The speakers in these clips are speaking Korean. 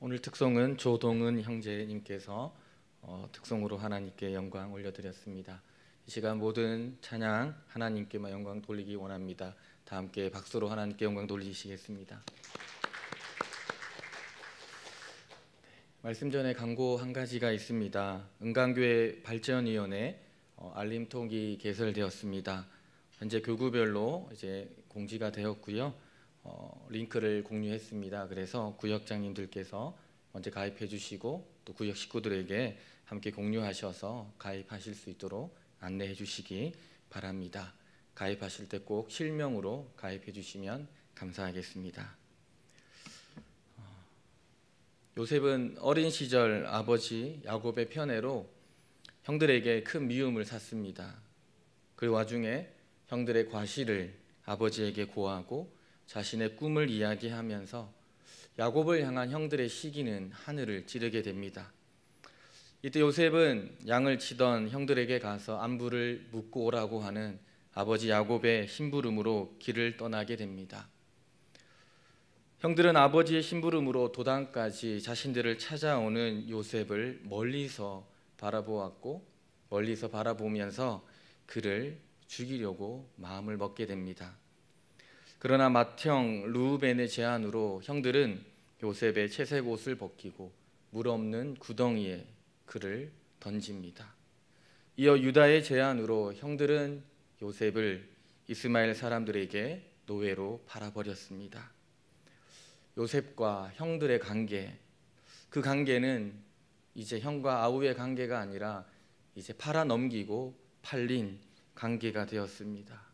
오늘 특송은 조동은 형제님께서 특송으로 하나님께 영광 올려드렸습니다. 이 시간 모든 찬양 하나님께만 영광 돌리기 원합니다. 다 함께 박수로 하나님께 영광 돌리시겠습니다. 말씀 전에 광고 한 가지가 있습니다. 은강교회 발전위원회 알림톡이 개설되었습니다. 현재 교구별로 이제 공지가 되었고요. 링크를 공유했습니다. 그래서 구역장님들께서 먼저 가입해 주시고 또 구역 식구들에게 함께 공유하셔서 가입하실 수 있도록 안내해 주시기 바랍니다. 가입하실 때 꼭 실명으로 가입해 주시면 감사하겠습니다. 요셉은 어린 시절 아버지 야곱의 편애로 형들에게 큰 미움을 샀습니다. 그 와중에 형들의 과실을 아버지에게 고하고 자신의 꿈을 이야기하면서 야곱을 향한 형들의 시기는 하늘을 찌르게 됩니다. 이때 요셉은 양을 치던 형들에게 가서 안부를 묻고 오라고 하는 아버지 야곱의 심부름으로 길을 떠나게 됩니다. 형들은 아버지의 심부름으로 도단까지 자신들을 찾아오는 요셉을 멀리서 바라보았고 멀리서 바라보면서 그를 죽이려고 마음을 먹게 됩니다. 그러나 맏형 르우벤의 제안으로 형들은 요셉의 채색 옷을 벗기고 물 없는 구덩이에 그를 던집니다. 이어 유다의 제안으로 형들은 요셉을 이스마엘 사람들에게 노예로 팔아버렸습니다. 요셉과 형들의 관계, 그 관계는 이제 형과 아우의 관계가 아니라 이제 팔아넘기고 팔린 관계가 되었습니다.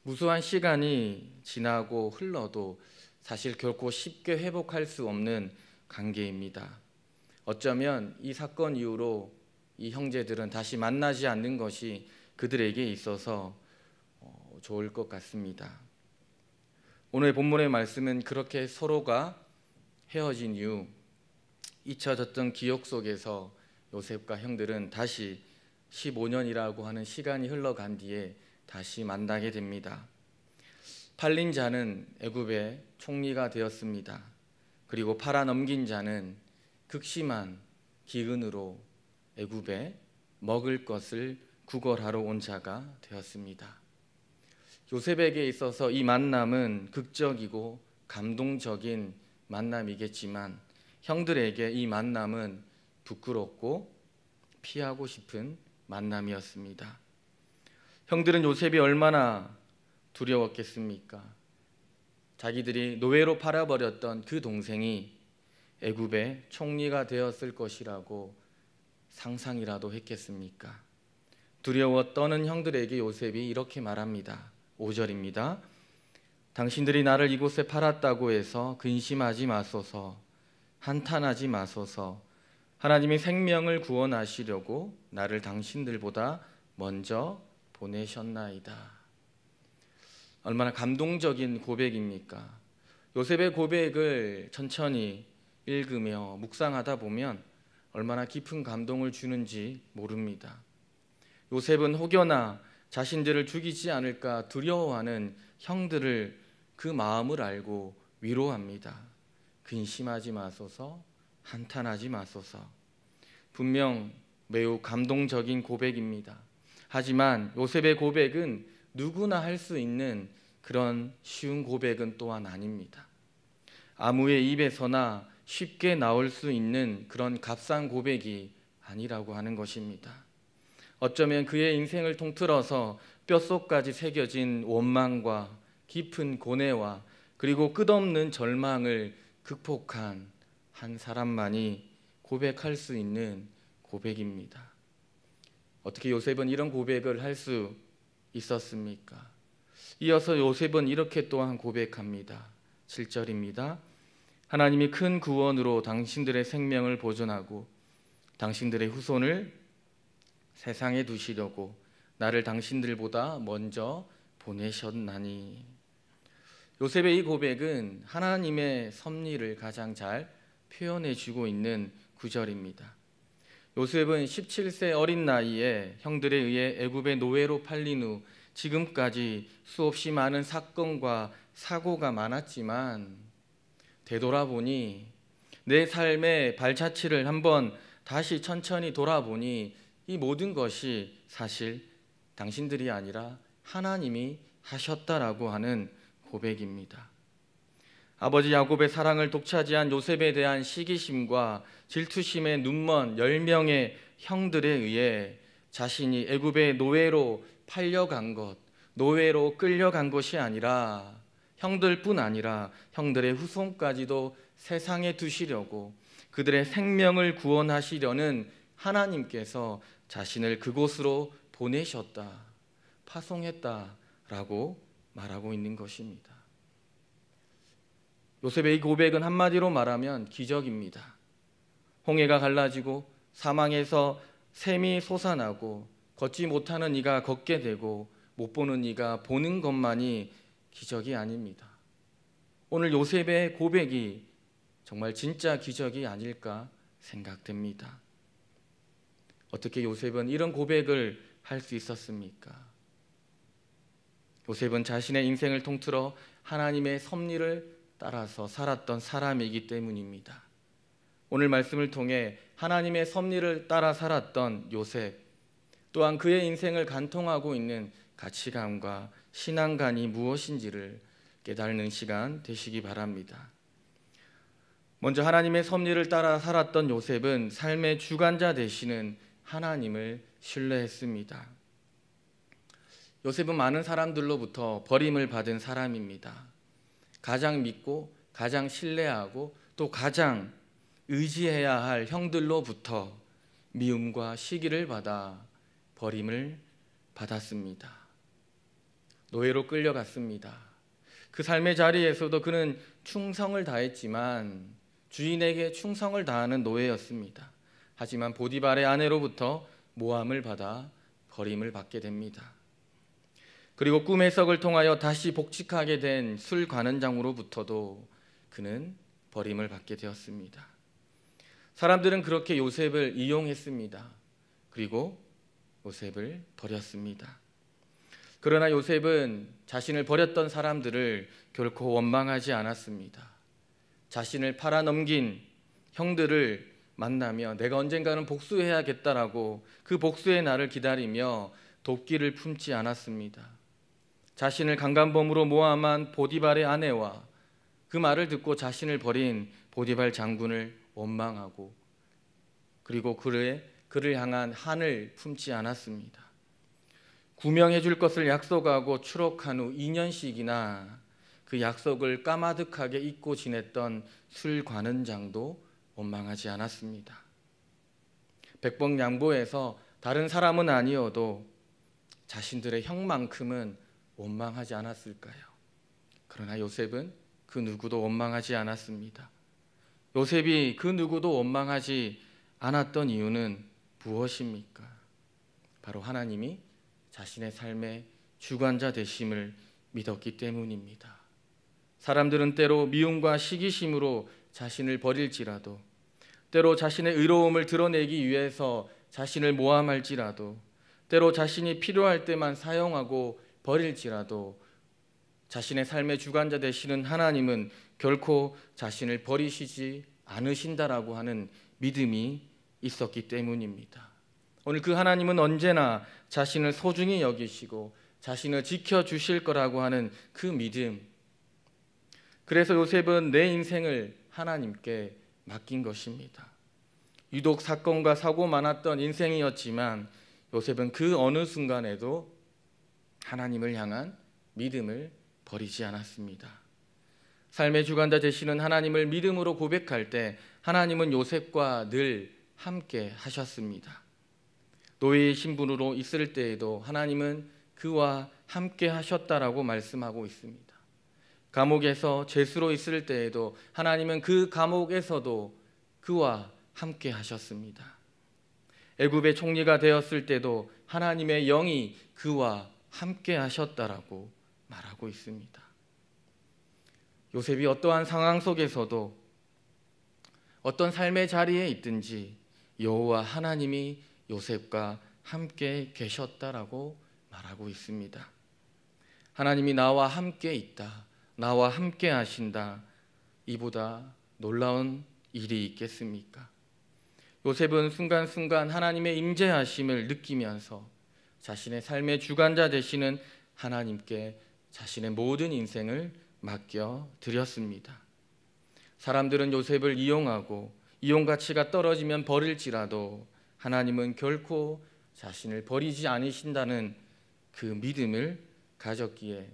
무수한 시간이 지나고 흘러도 사실 결코 쉽게 회복할 수 없는 관계입니다. 어쩌면 이 사건 이후로 이 형제들은 다시 만나지 않는 것이 그들에게 있어서 좋을 것 같습니다. 오늘 본문의 말씀은 그렇게 서로가 헤어진 이후 잊혀졌던 기억 속에서 요셉과 형들은 다시 15년이라고 하는 시간이 흘러간 뒤에 다시 만나게 됩니다. 팔린 자는 애굽의 총리가 되었습니다. 그리고 팔아넘긴 자는 극심한 기근으로 애굽에 먹을 것을 구걸하러 온 자가 되었습니다. 요셉에게 있어서 이 만남은 극적이고 감동적인 만남이겠지만 형들에게 이 만남은 부끄럽고 피하고 싶은 만남이었습니다. 형들은 요셉이 얼마나 두려웠겠습니까? 자기들이 노예로 팔아버렸던 그 동생이 애굽의 총리가 되었을 것이라고 상상이라도 했겠습니까? 두려워 떠는 형들에게 요셉이 이렇게 말합니다. 5절입니다. 당신들이 나를 이곳에 팔았다고 해서 근심하지 마소서, 한탄하지 마소서. 하나님이 생명을 구원하시려고 나를 당신들보다 먼저 보내셨나이다. 얼마나 감동적인 고백입니까? 요셉의 고백을 천천히 읽으며 묵상하다 보면 얼마나 깊은 감동을 주는지 모릅니다. 요셉은 혹여나 자신들을 죽이지 않을까 두려워하는 형들을 그 마음을 알고 위로합니다. 근심하지 마소서, 한탄하지 마소서. 분명 매우 감동적인 고백입니다. 하지만 요셉의 고백은 누구나 할 수 있는 그런 쉬운 고백은 또한 아닙니다. 아무의 입에서나 쉽게 나올 수 있는 그런 값싼 고백이 아니라고 하는 것입니다. 어쩌면 그의 인생을 통틀어서 뼛속까지 새겨진 원망과 깊은 고뇌와 그리고 끝없는 절망을 극복한 한 사람만이 고백할 수 있는 고백입니다. 어떻게 요셉은 이런 고백을 할 수 있었습니까? 이어서 요셉은 이렇게 또한 고백합니다. 7절입니다. 하나님이 큰 구원으로 당신들의 생명을 보존하고 당신들의 후손을 세상에 두시려고 나를 당신들보다 먼저 보내셨나니. 요셉의 이 고백은 하나님의 섭리를 가장 잘 표현해 주고 있는 구절입니다. 요셉은 17세 어린 나이에 형들에 의해 애굽의 노예로 팔린 후 지금까지 수없이 많은 사건과 사고가 많았지만 되돌아보니 내 삶의 발자취를 한번 다시 천천히 돌아보니 이 모든 것이 사실 당신들이 아니라 하나님이 하셨다라고 하는 고백입니다. 아버지 야곱의 사랑을 독차지한 요셉에 대한 시기심과 질투심에 눈먼 10명의 형들에 의해 자신이 애굽의 노예로 팔려간 것, 노예로 끌려간 것이 아니라 형들뿐 아니라 형들의 후손까지도 세상에 두시려고 그들의 생명을 구원하시려는 하나님께서 자신을 그곳으로 보내셨다, 파송했다라고 말하고 있는 것입니다. 요셉의 이 고백은 한마디로 말하면 기적입니다. 홍해가 갈라지고 사망에서 샘이 솟아나고 걷지 못하는 이가 걷게 되고 못 보는 이가 보는 것만이 기적이 아닙니다. 오늘 요셉의 고백이 정말 진짜 기적이 아닐까 생각됩니다. 어떻게 요셉은 이런 고백을 할 수 있었습니까? 요셉은 자신의 인생을 통틀어 하나님의 섭리를 따라서 살았던 사람이기 때문입니다. 오늘 말씀을 통해 하나님의 섭리를 따라 살았던 요셉, 또한 그의 인생을 간통하고 있는 가치관과 신앙관이 무엇인지를 깨닫는 시간 되시기 바랍니다. 먼저 하나님의 섭리를 따라 살았던 요셉은 삶의 주관자 되시는 하나님을 신뢰했습니다. 요셉은 많은 사람들로부터 버림을 받은 사람입니다. 가장 믿고 가장 신뢰하고 또 가장 의지해야 할 형들로부터 미움과 시기를 받아 버림을 받았습니다. 노예로 끌려갔습니다. 그 삶의 자리에서도 그는 충성을 다했지만 주인에게 충성을 다하는 노예였습니다. 하지만 보디발의 아내로부터 모함을 받아 버림을 받게 됩니다. 그리고 꿈 해석을 통하여 다시 복직하게 된 술관원장으로부터도 그는 버림을 받게 되었습니다. 사람들은 그렇게 요셉을 이용했습니다. 그리고 요셉을 버렸습니다. 그러나 요셉은 자신을 버렸던 사람들을 결코 원망하지 않았습니다. 자신을 팔아넘긴 형들을 만나며 내가 언젠가는 복수해야겠다라고 그 복수의 날을 기다리며 도끼를 품지 않았습니다. 자신을 강간범으로 모함한 보디발의 아내와 그 말을 듣고 자신을 버린 보디발 장군을 원망하고 그리고 그를 향한 한을 품지 않았습니다. 구명해 줄 것을 약속하고 추록한 후 2년씩이나 그 약속을 까마득하게 잊고 지냈던 술관원장도 원망하지 않았습니다. 백번양보해서 다른 사람은 아니어도 자신들의 형만큼은 원망하지 않았을까요? 그러나 요셉은 그 누구도 원망하지 않았습니다. 요셉이 그 누구도 원망하지 않았던 이유는 무엇입니까? 바로 하나님이 자신의 삶의 주관자 되심을 믿었기 때문입니다. 사람들은 때로 미움과 시기심으로 자신을 버릴지라도, 때로 자신의 의로움을 드러내기 위해서 자신을 모함할지라도, 때로 자신이 필요할 때만 사용하고 버릴지라도 자신의 삶의 주관자 되시는 하나님은 결코 자신을 버리시지 않으신다라고 하는 믿음이 있었기 때문입니다. 오늘 그 하나님은 언제나 자신을 소중히 여기시고 자신을 지켜주실 거라고 하는 그 믿음, 그래서 요셉은 내 인생을 하나님께 맡긴 것입니다. 유독 사건과 사고 많았던 인생이었지만 요셉은 그 어느 순간에도 하나님을 향한 믿음을 버리지 않았습니다. 삶의 주관자 되시는 하나님을 믿음으로 고백할 때 하나님은 요셉과 늘 함께 하셨습니다. 노예의 신분으로 있을 때에도 하나님은 그와 함께 하셨다라고 말씀하고 있습니다. 감옥에서 죄수로 있을 때에도 하나님은 그 감옥에서도 그와 함께 하셨습니다. 애굽의 총리가 되었을 때도 하나님의 영이 그와 함께 하셨다라고 말하고 있습니다. 요셉이 어떠한 상황 속에서도 어떤 삶의 자리에 있든지 여호와 하나님이 요셉과 함께 계셨다라고 말하고 있습니다. 하나님이 나와 함께 있다, 나와 함께 하신다, 이보다 놀라운 일이 있겠습니까? 요셉은 순간순간 하나님의 임재하심을 느끼면서 자신의 삶의 주관자 되시는 하나님께 자신의 모든 인생을 맡겨 드렸습니다. 사람들은 요셉을 이용하고 이용 가치가 떨어지면 버릴지라도 하나님은 결코 자신을 버리지 않으신다는 그 믿음을 가졌기에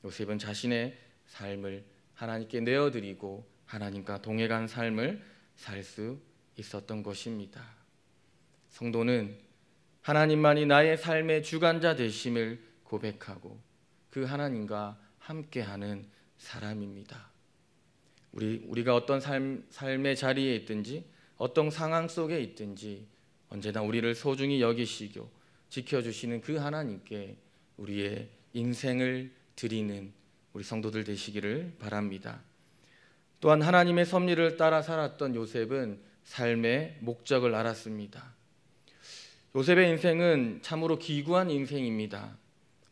요셉은 자신의 삶을 하나님께 내어드리고 하나님과 동행한 삶을 살 수 있었던 것입니다. 성도는 하나님만이 나의 삶의 주관자 되심을 고백하고 그 하나님과 함께하는 사람입니다. 우리가 어떤 삶의 자리에 있든지 어떤 상황 속에 있든지 언제나 우리를 소중히 여기시고 지켜주시는 그 하나님께 우리의 인생을 드리는 우리 성도들 되시기를 바랍니다. 또한 하나님의 섭리를 따라 살았던 요셉은 삶의 목적을 알았습니다. 요셉의 인생은 참으로 기구한 인생입니다.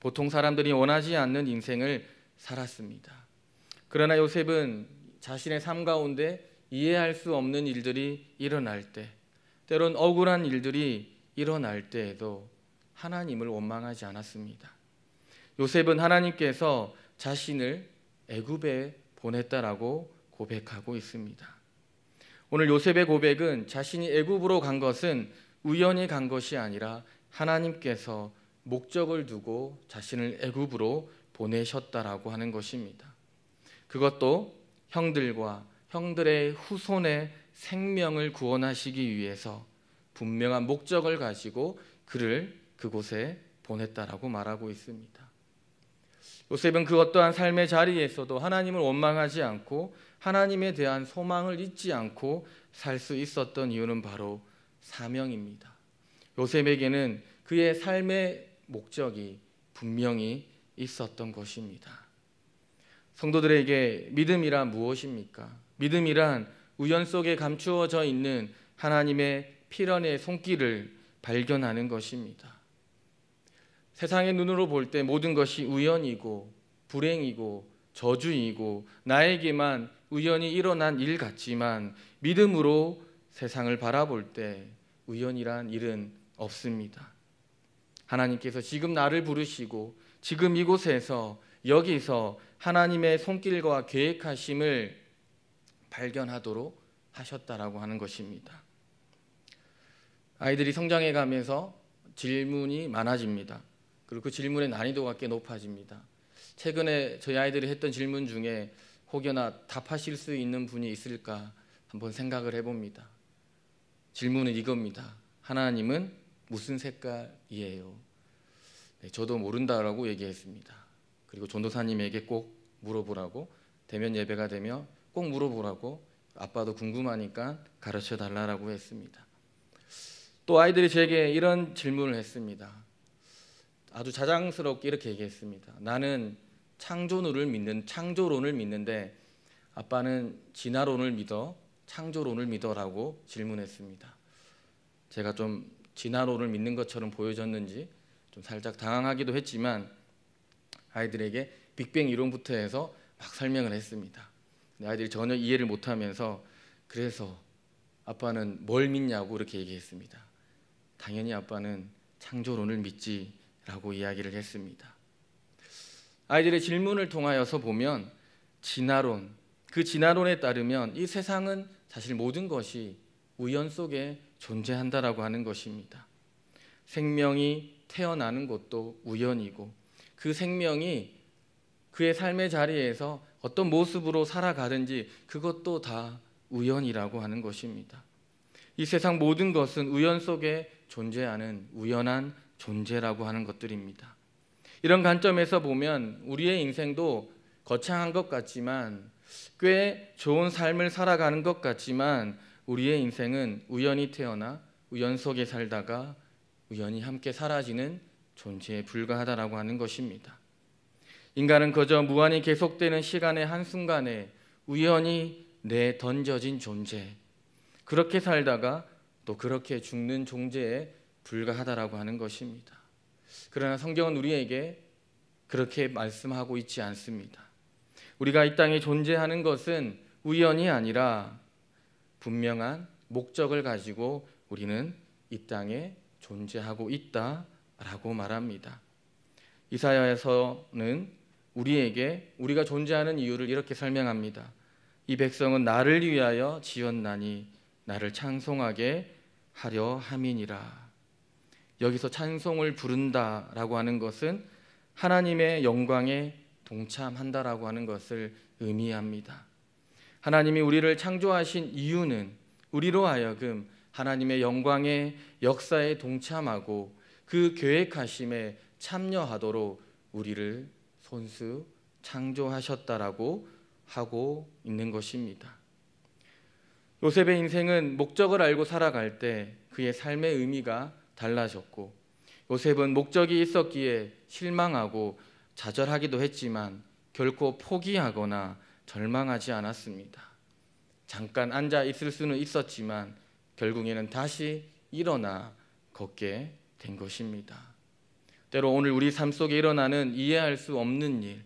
보통 사람들이 원하지 않는 인생을 살았습니다. 그러나 요셉은 자신의 삶 가운데 이해할 수 없는 일들이 일어날 때, 때론 억울한 일들이 일어날 때에도 하나님을 원망하지 않았습니다. 요셉은 하나님께서 자신을 애굽에 보냈다라고 고백하고 있습니다. 오늘 요셉의 고백은 자신이 애굽으로 간 것은 우연히 간 것이 아니라 하나님께서 목적을 두고 자신을 애굽으로 보내셨다라고 하는 것입니다. 그것도 형들과 형들의 후손의 생명을 구원하시기 위해서 분명한 목적을 가지고 그를 그곳에 보냈다라고 말하고 있습니다. 요셉은 그 어떠한 삶의 자리에서도 하나님을 원망하지 않고 하나님에 대한 소망을 잊지 않고 살 수 있었던 이유는 바로 사명입니다. 요셉에게는 그의 삶의 목적이 분명히 있었던 것입니다. 성도들에게 믿음이란 무엇입니까? 믿음이란 우연 속에 감추어져 있는 하나님의 필연의 손길을 발견하는 것입니다. 세상의 눈으로 볼 때 모든 것이 우연이고 불행이고 저주이고 나에게만 우연히 일어난 일 같지만 믿음으로 세상을 바라볼 때 우연이란 일은 없습니다. 하나님께서 지금 나를 부르시고 지금 이곳에서 여기서 하나님의 손길과 계획하심을 발견하도록 하셨다라고 하는 것입니다. 아이들이 성장해 가면서 질문이 많아집니다. 그리고 그 질문의 난이도가 꽤 높아집니다. 최근에 저희 아이들이 했던 질문 중에 혹여나 답하실 수 있는 분이 있을까 한번 생각을 해봅니다. 질문은 이겁니다. 하나님은 무슨 색깔이에요? 네, 저도 모른다라고 얘기했습니다. 그리고 전도사님에게 꼭 물어보라고, 대면 예배가 되면 꼭 물어보라고, 아빠도 궁금하니까 가르쳐 달라고 했습니다. 또 아이들이 제게 이런 질문을 했습니다. 아주 자랑스럽게 이렇게 얘기했습니다. 나는 창조론을 믿는데 아빠는 진화론을 믿어, 창조론을 믿어라고 질문했습니다. 제가 좀 진화론을 믿는 것처럼 보여졌는지 좀 살짝 당황하기도 했지만 아이들에게 빅뱅 이론부터 해서 막 설명을 했습니다. 아이들이 전혀 이해를 못하면서 그래서 아빠는 뭘 믿냐고 이렇게 얘기했습니다. 당연히 아빠는 창조론을 믿지라고 이야기를 했습니다. 아이들의 질문을 통하여서 보면 진화론, 그 진화론에 따르면 이 세상은 사실 모든 것이 우연 속에 존재한다라고 하는 것입니다. 생명이 태어나는 것도 우연이고 그 생명이 그의 삶의 자리에서 어떤 모습으로 살아가든지 그것도 다 우연이라고 하는 것입니다. 이 세상 모든 것은 우연 속에 존재하는 우연한 존재라고 하는 것들입니다. 이런 관점에서 보면 우리의 인생도 거창한 것 같지만 꽤 좋은 삶을 살아가는 것 같지만 우리의 인생은 우연히 태어나 우연 속에 살다가 우연히 함께 사라지는 존재에 불과하다라고 하는 것입니다. 인간은 그저 무한히 계속되는 시간의 한순간에 우연히 내던져진 존재, 그렇게 살다가 또 그렇게 죽는 존재에 불과하다라고 하는 것입니다. 그러나 성경은 우리에게 그렇게 말씀하고 있지 않습니다. 우리가 이 땅에 존재하는 것은 우연이 아니라 분명한 목적을 가지고 우리는 이 땅에 존재하고 있다라고 말합니다. 이사야에서는 우리가 존재하는 이유를 이렇게 설명합니다. 이 백성은 나를 위하여 지었나니 나를 찬송하게 하려 함이니라. 여기서 찬송을 부른다라고 하는 것은 하나님의 영광에 동참한다라고 하는 것을 의미합니다. 하나님이 우리를 창조하신 이유는 우리로 하여금 하나님의 영광의 역사에 동참하고 그 계획하심에 참여하도록 우리를 손수 창조하셨다라고 하고 있는 것입니다. 요셉의 인생은 목적을 알고 살아갈 때 그의 삶의 의미가 달라졌고, 요셉은 목적이 있었기에 실망하고 좌절하기도 했지만 결코 포기하거나 절망하지 않았습니다. 잠깐 앉아 있을 수는 있었지만 결국에는 다시 일어나 걷게 된 것입니다. 때로 오늘 우리 삶 속에 일어나는 이해할 수 없는 일,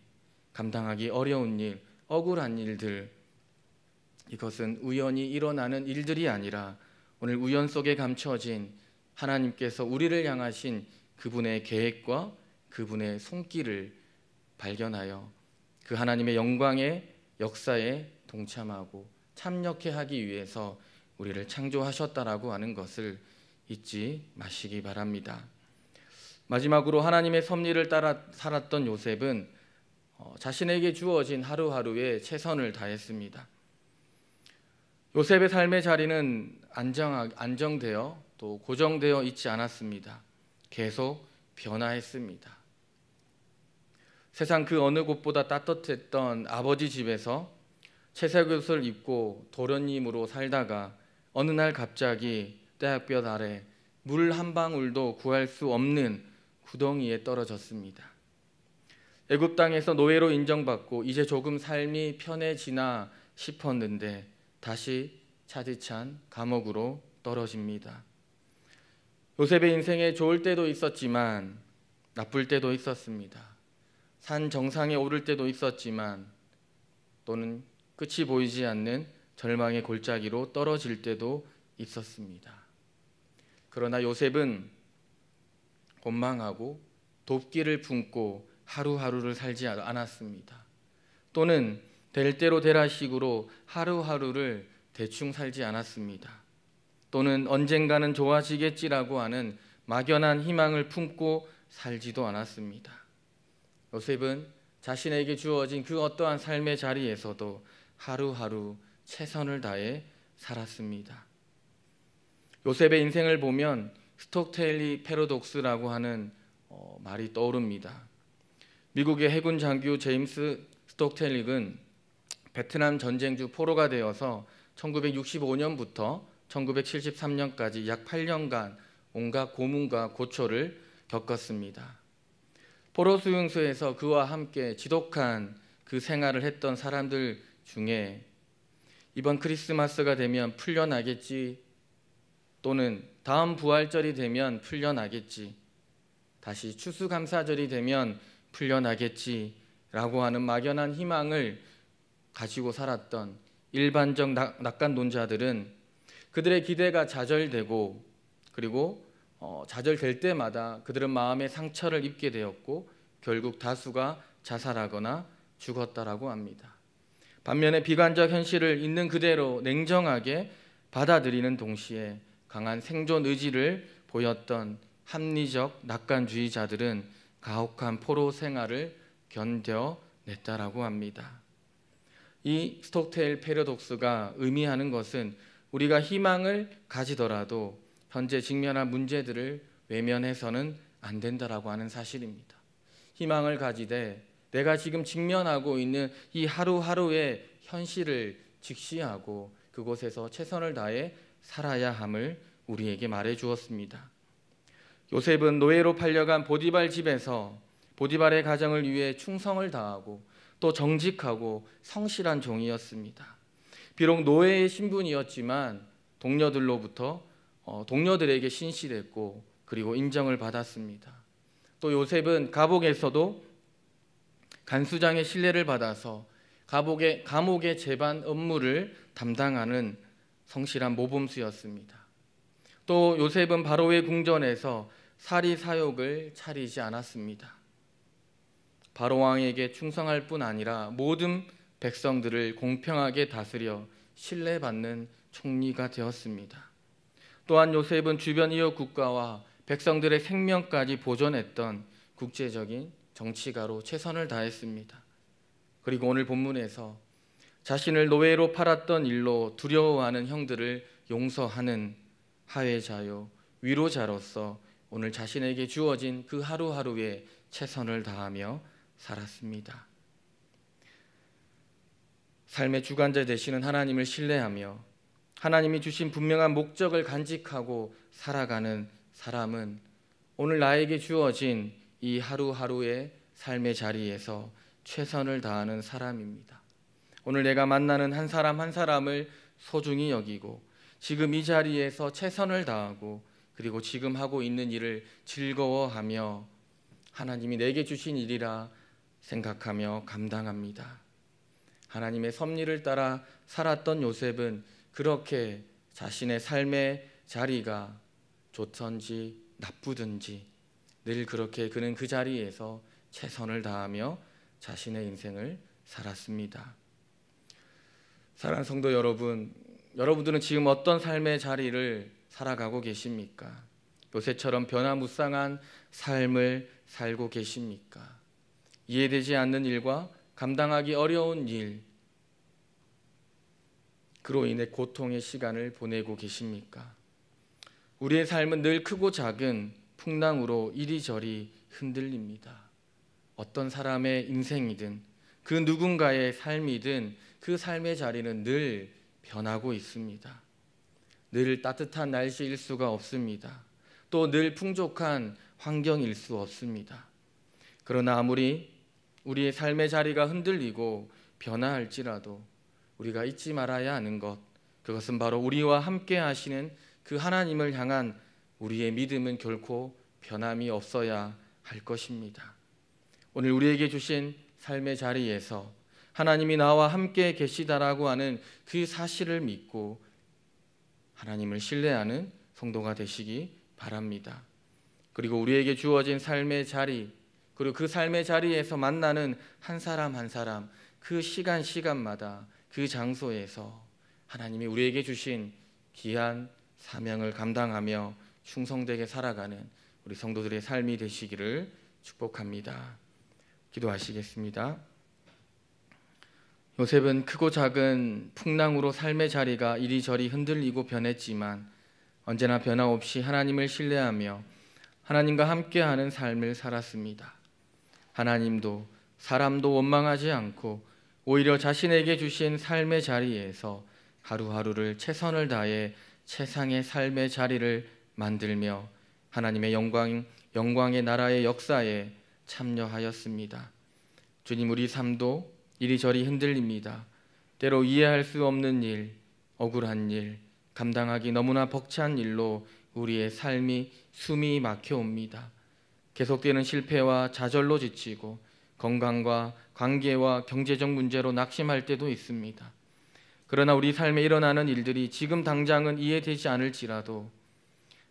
감당하기 어려운 일, 억울한 일들, 이것은 우연히 일어나는 일들이 아니라 오늘 우연 속에 감춰진 하나님께서 우리를 향하신 그분의 계획과 그분의 손길을 발견하여 그 하나님의 영광의 역사에 동참하고 참여케 하기 위해서 우리를 창조하셨다라고 하는 것을 잊지 마시기 바랍니다. 마지막으로 하나님의 섭리를 따라 살았던 요셉은 자신에게 주어진 하루하루에 최선을 다했습니다. 요셉의 삶의 자리는 안정되어 또 고정되어 있지 않았습니다. 계속 변화했습니다. 세상 그 어느 곳보다 따뜻했던 아버지 집에서 채색 옷을 입고 도련님으로 살다가 어느 날 갑자기 떼약볕 아래 물 한 방울도 구할 수 없는 구덩이에 떨어졌습니다. 애굽 땅에서 노예로 인정받고 이제 조금 삶이 편해지나 싶었는데 다시 차디찬 감옥으로 떨어집니다. 요셉의 인생에 좋을 때도 있었지만 나쁠 때도 있었습니다. 산 정상에 오를 때도 있었지만 또는 끝이 보이지 않는 절망의 골짜기로 떨어질 때도 있었습니다. 그러나 요셉은 원망하고 돕기를 품고 하루하루를 살지 않았습니다. 또는 될 대로 되라식으로 하루하루를 대충 살지 않았습니다. 또는 언젠가는 좋아지겠지라고 하는 막연한 희망을 품고 살지도 않았습니다. 요셉은 자신에게 주어진 그 어떠한 삶의 자리에서도 하루하루 최선을 다해 살았습니다. 요셉의 인생을 보면 스톡테일리 패러독스라고 하는 말이 떠오릅니다. 미국의 해군 장교 제임스 스톡텔릭은 베트남 전쟁 중 포로가 되어서 1965년부터 1973년까지 약 8년간 온갖 고문과 고초를 겪었습니다. 포로 수용소에서 그와 함께 지독한 그 생활을 했던 사람들 중에 이번 크리스마스가 되면 풀려나겠지, 또는 다음 부활절이 되면 풀려나겠지, 다시 추수감사절이 되면 풀려나겠지라고 하는 막연한 희망을 가지고 살았던 일반적 낙관론자들은 그들의 기대가 좌절되고 그리고 좌절될 때마다 그들은 마음의 상처를 입게 되었고 결국 다수가 자살하거나 죽었다라고 합니다. 반면에 비관적 현실을 있는 그대로 냉정하게 받아들이는 동시에 강한 생존 의지를 보였던 합리적 낙관주의자들은 가혹한 포로 생활을 견뎌냈다라고 합니다. 이 스톡테일 패러독스가 의미하는 것은 우리가 희망을 가지더라도 현재 직면한 문제들을 외면해서는 안 된다라고 하는 사실입니다. 희망을 가지되 내가 지금 직면하고 있는 이 하루하루의 현실을 직시하고 그곳에서 최선을 다해 살아야 함을 우리에게 말해 주었습니다. 요셉은 노예로 팔려간 보디발 집에서 보디발의 가정을 위해 충성을 다하고 또 정직하고 성실한 종이었습니다. 비록 노예의 신분이었지만 동료들에게 신실했고 그리고 인정을 받았습니다. 또 요셉은 감옥에서도 간수장의 신뢰를 받아서 감옥의 재반 업무를 담당하는 성실한 모범수였습니다. 또 요셉은 바로의 궁전에서 사리 사욕을 차리지 않았습니다. 바로 왕에게 충성할 뿐 아니라 모든 백성들을 공평하게 다스려 신뢰받는 총리가 되었습니다. 또한 요셉은 주변 이웃 국가와 백성들의 생명까지 보존했던 국제적인 정치가로 최선을 다했습니다. 그리고 오늘 본문에서 자신을 노예로 팔았던 일로 두려워하는 형들을 용서하는 하회자요 위로자로서 오늘 자신에게 주어진 그 하루하루에 최선을 다하며 살았습니다. 삶의 주관자 되시는 하나님을 신뢰하며 하나님이 주신 분명한 목적을 간직하고 살아가는 사람은 오늘 나에게 주어진 이 하루하루의 삶의 자리에서 최선을 다하는 사람입니다. 오늘 내가 만나는 한 사람 한 사람을 소중히 여기고 지금 이 자리에서 최선을 다하고 그리고 지금 하고 있는 일을 즐거워하며 하나님이 내게 주신 일이라 생각하며 감당합니다. 하나님의 섭리를 따라 살았던 요셉은 그렇게 자신의 삶의 자리가 좋든지 나쁘든지 늘 그렇게 그는 그 자리에서 최선을 다하며 자신의 인생을 살았습니다. 사랑하는 성도 여러분, 여러분들은 지금 어떤 삶의 자리를 살아가고 계십니까? 요새처럼 변화무쌍한 삶을 살고 계십니까? 이해되지 않는 일과 감당하기 어려운 일, 그로 인해 고통의 시간을 보내고 계십니까? 우리의 삶은 늘 크고 작은 풍랑으로 이리저리 흔들립니다. 어떤 사람의 인생이든 그 누군가의 삶이든 그 삶의 자리는 늘 변하고 있습니다. 늘 따뜻한 날씨일 수가 없습니다. 또 늘 풍족한 환경일 수 없습니다. 그러나 아무리 우리의 삶의 자리가 흔들리고 변화할지라도 우리가 잊지 말아야 하는 것, 그것은 바로 우리와 함께 하시는 그 하나님을 향한 우리의 믿음은 결코 변함이 없어야 할 것입니다. 오늘 우리에게 주신 삶의 자리에서 하나님이 나와 함께 계시다라고 하는 그 사실을 믿고 하나님을 신뢰하는 성도가 되시기 바랍니다. 그리고 우리에게 주어진 삶의 자리, 그리고 그 삶의 자리에서 만나는 한 사람 한 사람, 그 시간마다 그 장소에서 하나님이 우리에게 주신 귀한 사명을 감당하며 충성되게 살아가는 우리 성도들의 삶이 되시기를 축복합니다. 기도하시겠습니다. 요셉은 크고 작은 풍랑으로 삶의 자리가 이리저리 흔들리고 변했지만 언제나 변함없이 하나님을 신뢰하며 하나님과 함께하는 삶을 살았습니다. 하나님도 사람도 원망하지 않고 오히려 자신에게 주신 삶의 자리에서 하루하루를 최선을 다해 최상의 삶의 자리를 만들며 하나님의 영광의 나라의 역사에 참여하였습니다. 주님, 우리 삶도 이리저리 흔들립니다. 때로 이해할 수 없는 일, 억울한 일, 감당하기 너무나 벅찬 일로 우리의 삶이 숨이 막혀옵니다. 계속되는 실패와 좌절로 지치고 건강과 관계와 경제적 문제로 낙심할 때도 있습니다. 그러나 우리 삶에 일어나는 일들이 지금 당장은 이해되지 않을지라도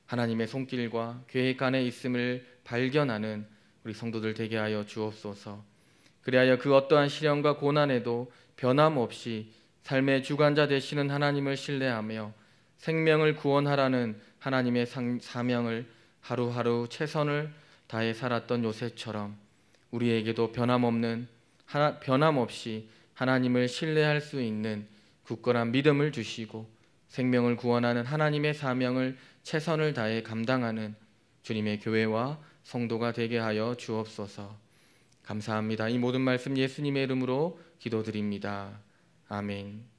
하나님의 손길과 계획 안에 있음을 발견하는 우리 성도들 되게 하여 주옵소서. 그리하여 그 어떠한 시련과 고난에도 변함없이 삶의 주관자 되시는 하나님을 신뢰하며 생명을 구원하라는 하나님의 사명을 하루하루 최선을 다해 살았던 요셉처럼 우리에게도 변함없이 하나님을 신뢰할 수 있는 굳건한 믿음을 주시고 생명을 구원하는 하나님의 사명을 최선을 다해 감당하는 주님의 교회와 성도가 되게 하여 주옵소서. 감사합니다. 이 모든 말씀 예수님의 이름으로 기도드립니다. 아멘.